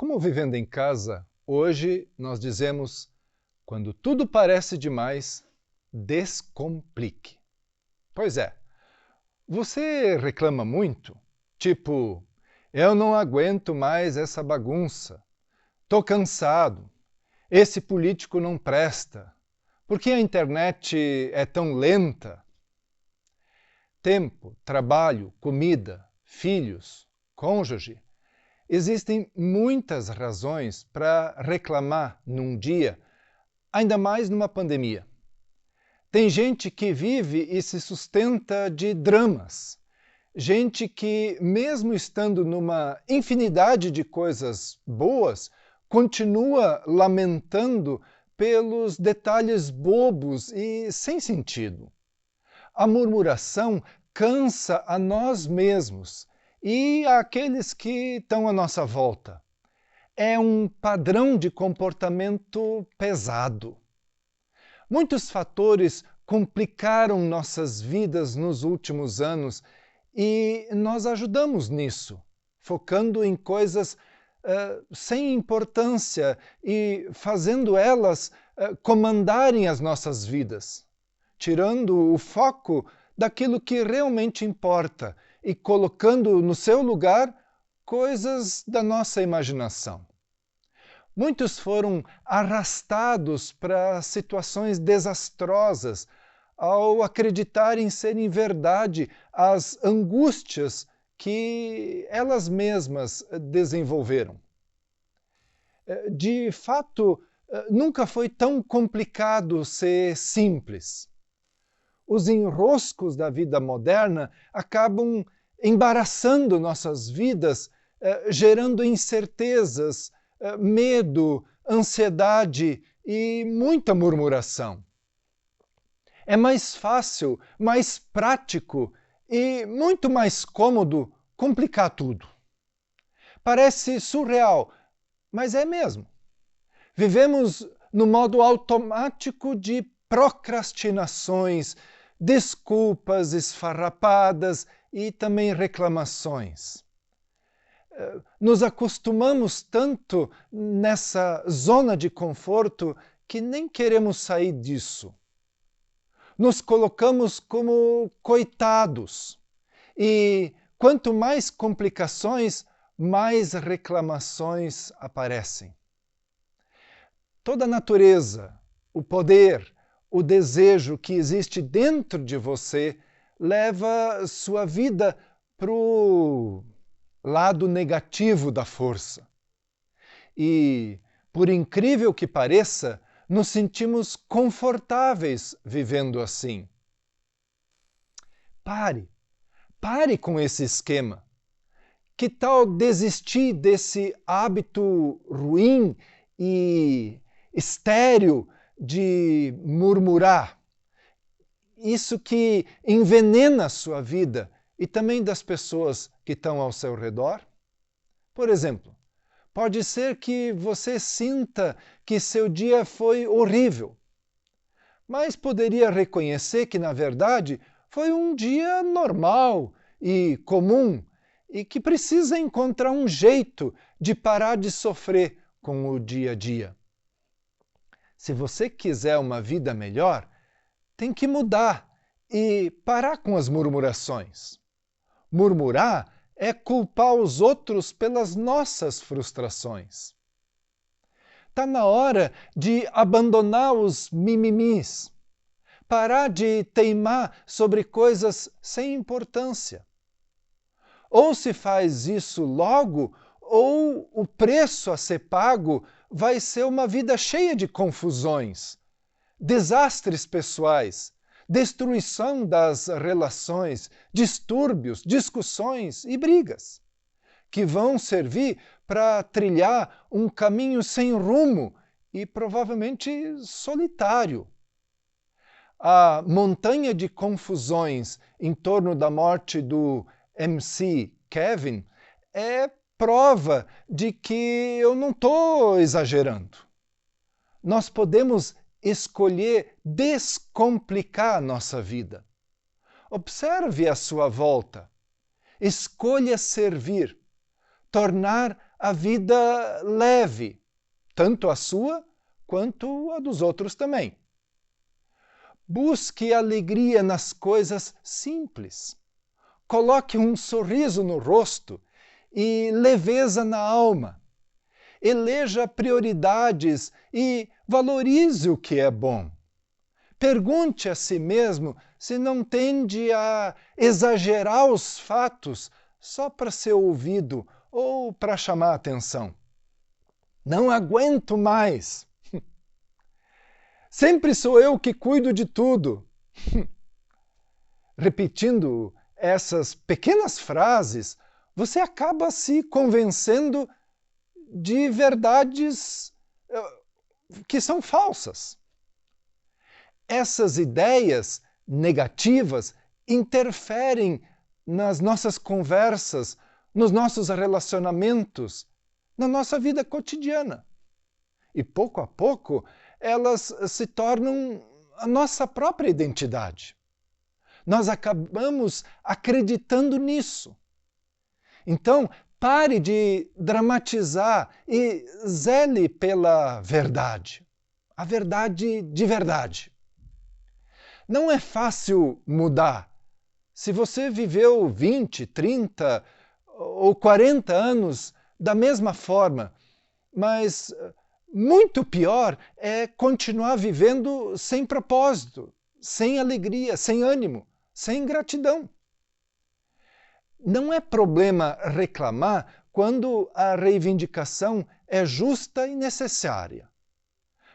Como Vivendo em Casa, hoje nós dizemos: quando tudo parece demais, descomplique. Pois é, você reclama muito? Tipo, eu não aguento mais essa bagunça, tô cansado, esse político não presta, por que a internet é tão lenta? Tempo, trabalho, comida, filhos, cônjuge. Existem muitas razões para reclamar num dia, ainda mais numa pandemia. Tem gente que vive e se sustenta de dramas. Gente que, mesmo estando numa infinidade de coisas boas, continua lamentando pelos detalhes bobos e sem sentido. A murmuração cansa a nós mesmos e àqueles que estão à nossa volta. É um padrão de comportamento pesado. Muitos fatores complicaram nossas vidas nos últimos anos e nós ajudamos nisso, focando em coisas sem importância e fazendo elas comandarem as nossas vidas, tirando o foco daquilo que realmente importa e colocando no seu lugar coisas da nossa imaginação. Muitos foram arrastados para situações desastrosas ao acreditarem serem verdade as angústias que elas mesmas desenvolveram. De fato, nunca foi tão complicado ser simples. Os enroscos da vida moderna acabam embaraçando nossas vidas, gerando incertezas, medo, ansiedade e muita murmuração. É mais fácil, mais prático e muito mais cômodo complicar tudo. Parece surreal, mas é mesmo. Vivemos no modo automático de procrastinações, desculpas esfarrapadas e também reclamações. Nos acostumamos tanto nessa zona de conforto que nem queremos sair disso. Nos colocamos como coitados e quanto mais complicações, mais reclamações aparecem. Toda a natureza, o poder, o desejo que existe dentro de você leva sua vida para o lado negativo da força. E, por incrível que pareça, nos sentimos confortáveis vivendo assim. Pare com esse esquema. Que tal desistir desse hábito ruim e estéril de murmurar? Isso que envenena a sua vida e também das pessoas que estão ao seu redor? Por exemplo, pode ser que você sinta que seu dia foi horrível, mas poderia reconhecer que, na verdade, foi um dia normal e comum e que precisa encontrar um jeito de parar de sofrer com o dia a dia. Se você quiser uma vida melhor, tem que mudar e parar com as murmurações. Murmurar é culpar os outros pelas nossas frustrações. Está na hora de abandonar os mimimis, parar de teimar sobre coisas sem importância. Ou se faz isso logo, ou o preço a ser pago vai ser uma vida cheia de confusões, desastres pessoais, destruição das relações, distúrbios, discussões e brigas, que vão servir para trilhar um caminho sem rumo e provavelmente solitário. A montanha de confusões em torno da morte do MC Kevin é prova de que eu não estou exagerando. Nós podemos escolher descomplicar a nossa vida. Observe à sua volta. Escolha servir, tornar a vida leve, tanto a sua quanto a dos outros também. Busque alegria nas coisas simples. Coloque um sorriso no rosto e leveza na alma. Eleja prioridades e valorize o que é bom. Pergunte a si mesmo se não tende a exagerar os fatos só para ser ouvido ou para chamar a atenção. Não aguento mais. Sempre sou eu que cuido de tudo. Repetindo essas pequenas frases, você acaba se convencendo de verdades que são falsas. Essas ideias negativas interferem nas nossas conversas, nos nossos relacionamentos, na nossa vida cotidiana. E pouco a pouco, elas se tornam a nossa própria identidade. Nós acabamos acreditando nisso. Então, pare de dramatizar e zele pela verdade. A verdade de verdade. Não é fácil mudar. Se você viveu 20, 30 ou 40 anos da mesma forma, mas muito pior é continuar vivendo sem propósito, sem alegria, sem ânimo, sem gratidão. Não é problema reclamar quando a reivindicação é justa e necessária.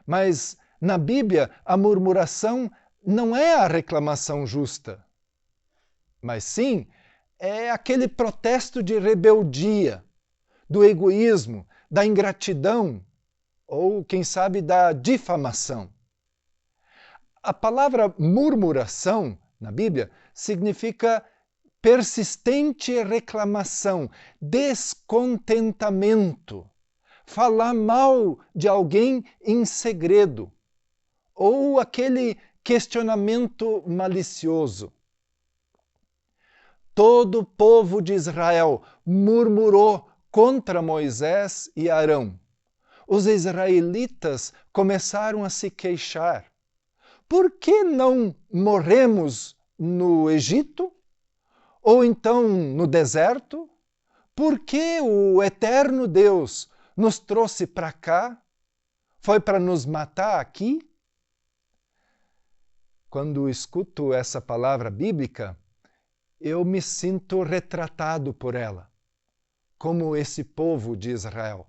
Mas na Bíblia, a murmuração não é a reclamação justa, mas sim é aquele protesto de rebeldia, do egoísmo, da ingratidão ou, quem sabe, da difamação. A palavra murmuração na Bíblia significa persistente reclamação, descontentamento, falar mal de alguém em segredo, ou aquele questionamento malicioso. Todo o povo de Israel murmurou contra Moisés e Arão. Os israelitas começaram a se queixar. Por que não morremos no Egito? Ou então no deserto? Por que o eterno Deus nos trouxe para cá? Foi para nos matar aqui? Quando escuto essa palavra bíblica, eu me sinto retratado por ela, como esse povo de Israel.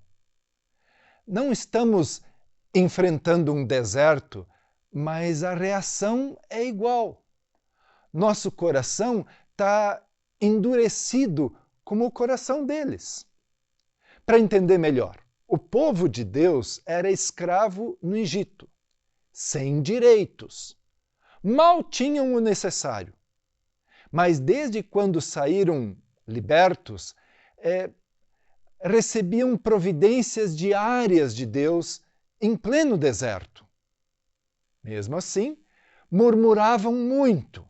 Não estamos enfrentando um deserto, mas a reação é igual. Nosso coração está endurecido como o coração deles. Para entender melhor, o povo de Deus era escravo no Egito, sem direitos. Mal tinham o necessário. Mas desde quando saíram libertos, recebiam providências diárias de Deus em pleno deserto. Mesmo assim, murmuravam muito.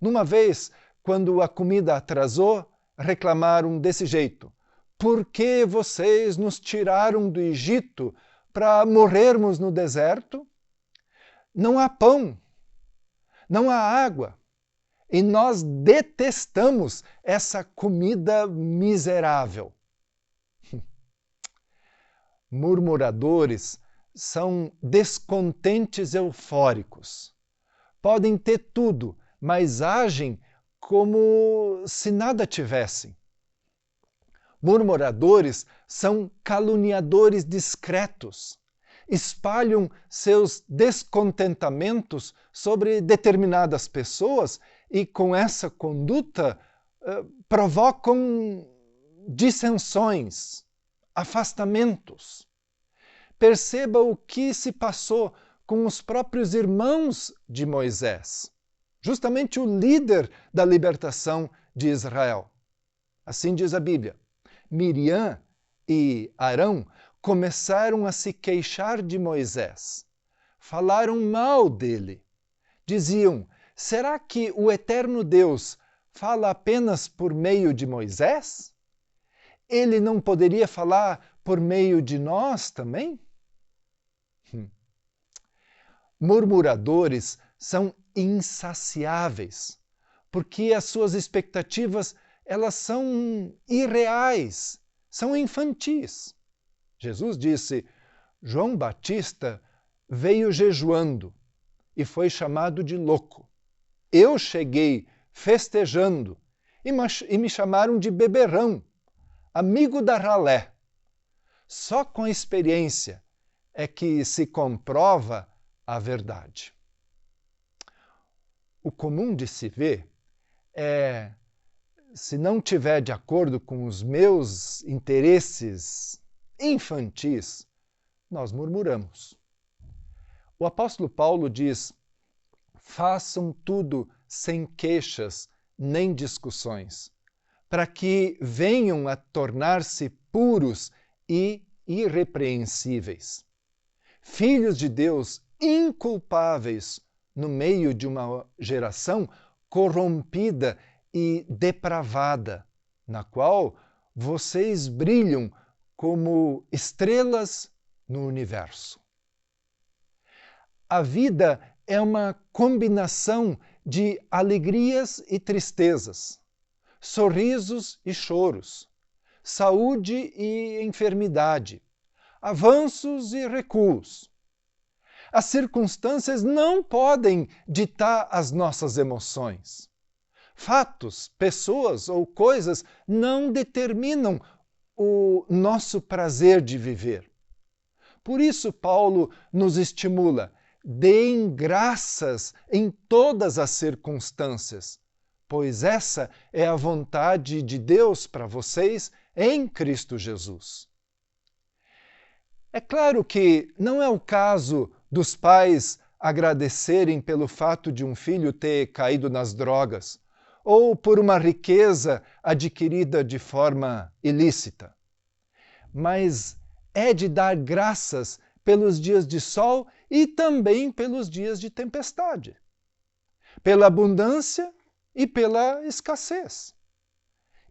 Numa vez, quando a comida atrasou, reclamaram desse jeito: por que vocês nos tiraram do Egito para morrermos no deserto? Não há pão, não há água, e nós detestamos essa comida miserável. Murmuradores são descontentes eufóricos. Podem ter tudo, mas agem como se nada tivessem. Murmuradores são caluniadores discretos. Espalham seus descontentamentos sobre determinadas pessoas e, com essa conduta, provocam dissensões, afastamentos. Perceba o que se passou com os próprios irmãos de Moisés, justamente o líder da libertação de Israel. Assim diz a Bíblia. Miriam e Arão começaram a se queixar de Moisés. Falaram mal dele. Diziam: será que o eterno Deus fala apenas por meio de Moisés? Ele não poderia falar por meio de nós também? Murmuradores são insaciáveis, porque as suas expectativas elas são irreais, são infantis. Jesus disse: João Batista veio jejuando e foi chamado de louco. Eu cheguei festejando e me chamaram de beberrão, amigo da ralé. Só com a experiência é que se comprova a verdade. O comum de se ver é, se não tiver de acordo com os meus interesses infantis, nós murmuramos. O apóstolo Paulo diz: façam tudo sem queixas nem discussões, para que venham a tornar-se puros e irrepreensíveis, filhos de Deus inculpáveis no meio de uma geração corrompida e depravada, na qual vocês brilham como estrelas no universo. A vida é uma combinação de alegrias e tristezas, sorrisos e choros, saúde e enfermidade, avanços e recuos. As circunstâncias não podem ditar as nossas emoções. Fatos, pessoas ou coisas não determinam o nosso prazer de viver. Por isso, Paulo nos estimula: deem graças em todas as circunstâncias, pois essa é a vontade de Deus para vocês em Cristo Jesus. É claro que não é o caso dos pais agradecerem pelo fato de um filho ter caído nas drogas, ou por uma riqueza adquirida de forma ilícita. Mas é de dar graças pelos dias de sol e também pelos dias de tempestade, pela abundância e pela escassez.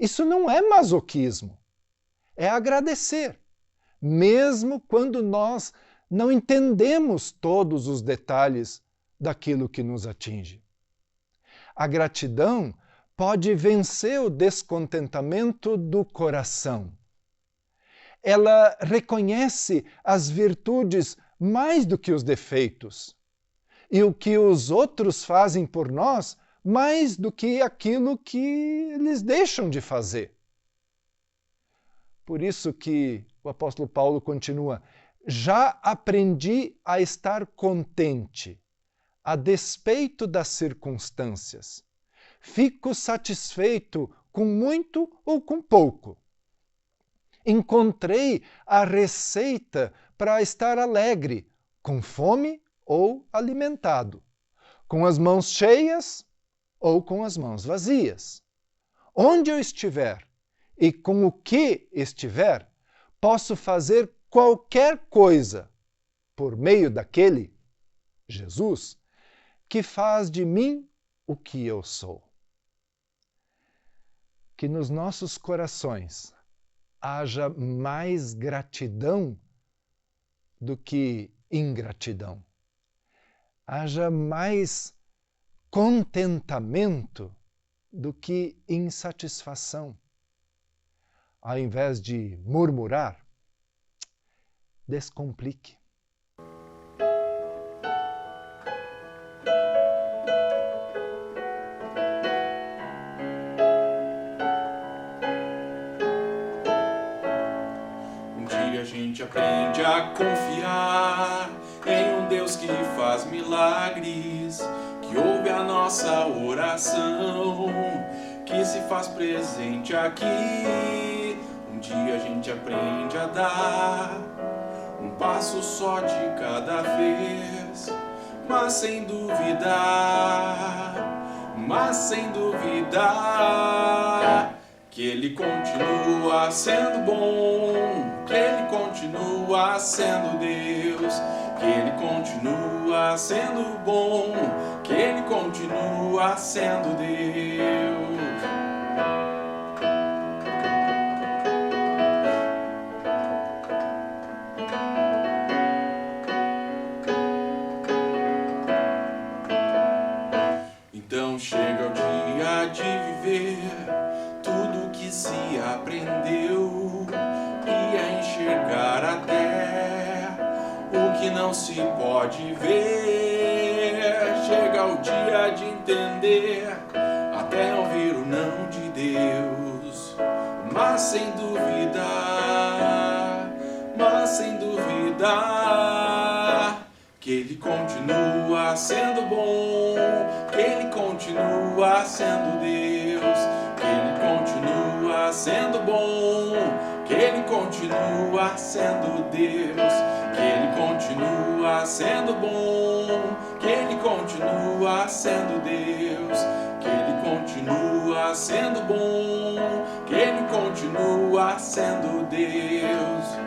Isso não é masoquismo, é agradecer, mesmo quando nós não entendemos todos os detalhes daquilo que nos atinge. A gratidão pode vencer o descontentamento do coração. Ela reconhece as virtudes mais do que os defeitos, e o que os outros fazem por nós mais do que aquilo que eles deixam de fazer. Por isso que o apóstolo Paulo continua: já aprendi a estar contente, a despeito das circunstâncias. Fico satisfeito com muito ou com pouco. Encontrei a receita para estar alegre, com fome ou alimentado, com as mãos cheias ou com as mãos vazias. Onde eu estiver e com o que estiver, posso fazer qualquer coisa por meio daquele, Jesus, que faz de mim o que eu sou. Que nos nossos corações haja mais gratidão do que ingratidão. Haja mais contentamento do que insatisfação. Ao invés de murmurar, descomplique. Um dia a gente aprende a confiar em um Deus que faz milagres, que ouve a nossa oração, que se faz presente aqui. Um dia a gente aprende a dar um passo só de cada vez, mas sem duvidar que Ele continua sendo bom, que Ele continua sendo Deus, que Ele continua sendo bom, que Ele continua sendo Deus. não se pode ver. Chega o dia de entender, até ouvir o não de Deus. Mas sem dúvida, que Ele continua sendo bom, que Ele continua sendo Deus, que Ele continua sendo bom, que Ele continua sendo Deus, que Ele continua sendo bom, que Ele continua sendo Deus, que Ele continua sendo bom, que Ele continua sendo Deus.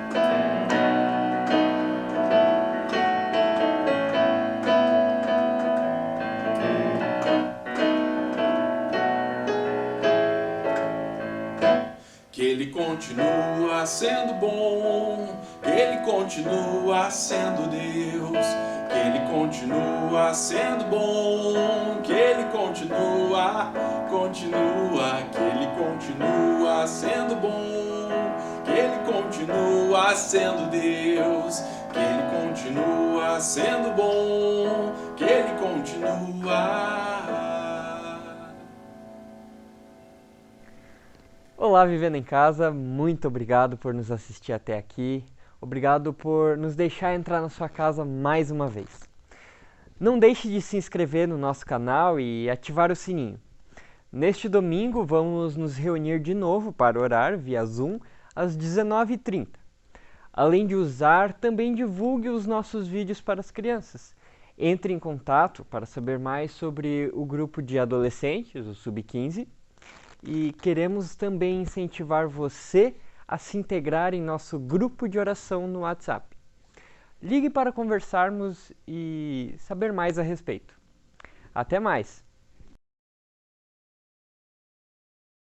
Que Ele continua sendo bom, que Ele continua sendo Deus, que Ele continua sendo bom, que Ele continua, que Ele continua sendo bom, que Ele continua sendo Deus, que Ele continua sendo bom, que Ele continua. Olá, Vivendo em Casa, muito obrigado por nos assistir até aqui, obrigado por nos deixar entrar na sua casa mais uma vez. Não deixe de se inscrever no nosso canal e ativar o sininho. Neste domingo vamos nos reunir de novo para orar via Zoom às 19h30. Além de usar, também divulgue os nossos vídeos para as crianças. Entre em contato para saber mais sobre o grupo de adolescentes, o Sub-15, e queremos também incentivar você a se integrar em nosso grupo de oração no WhatsApp. Ligue para conversarmos e saber mais a respeito. Até mais!